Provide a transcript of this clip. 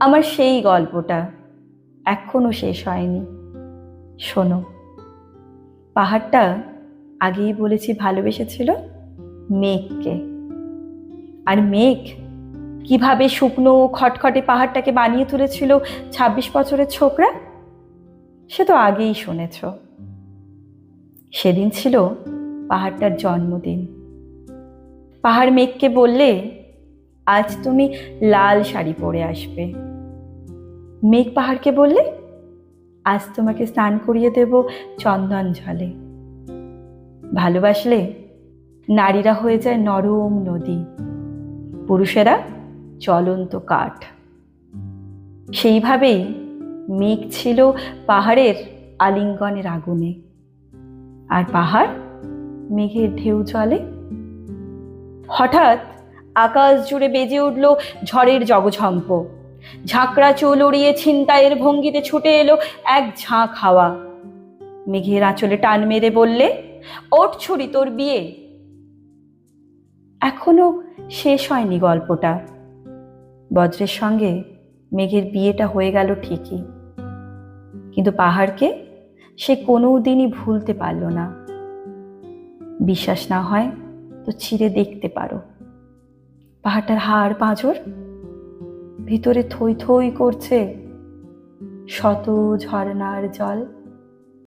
আমার সেই গল্পটা এখনো শেষ হয়নি। শোনো, পাহাড়টা আগেই বলেছি ভালোবেসেছিল মেঘকে। আর মেঘ কিভাবে শুকনো খটখটে পাহাড়টাকে বানিয়ে তুলেছিল 26 বছরের ছোকরা, সে তো আগেই শুনেছ। সেদিন ছিল পাহাড়টার জন্মদিন। পাহাড় মেঘকে বললে, আজ তুমি লাল শাড়ি পরে আসবে। মেঘ পাহাড়কে বললে, আজ তোমাকে স্নান করিয়ে দেব চন্দন জলে। ভালোবাসলে নারীরা হয়ে যায় নরম নদী, পুরুষেরা জ্বলন্ত কাঠ। সেইভাবেই মেঘ ছিল পাহাড়ের আলিঙ্গনের আগুনে, আর পাহাড় মেঘের ঢেউ জলে। হঠাৎ আকাশ জুড়ে বেজে উঠল ঝড়ের জগঝম্প। ঝাঁকড়া চুল উড়িয়ে ছিনতাইয়ের ভঙ্গিতে ছুটে এলো এক ঝাঁক হাওয়া। মেঘের আঁচলে টান মেরে বললে, ওঠ ছুরি, তোর বিয়ে। এখনো শেষ হয়নি গল্পটা। বজ্রের সঙ্গে মেঘের বিয়েটা হয়ে গেল ঠিকই, কিন্তু পাহাড়কে সে কোনো দিনই ভুলতে পারল না। বিশ্বাস না হয় তো ছিঁড়ে দেখতে পারো। পাহাড়টার হাড় পাঁজর ভিতরে থই থই করছে শত ঝর্ণার জল।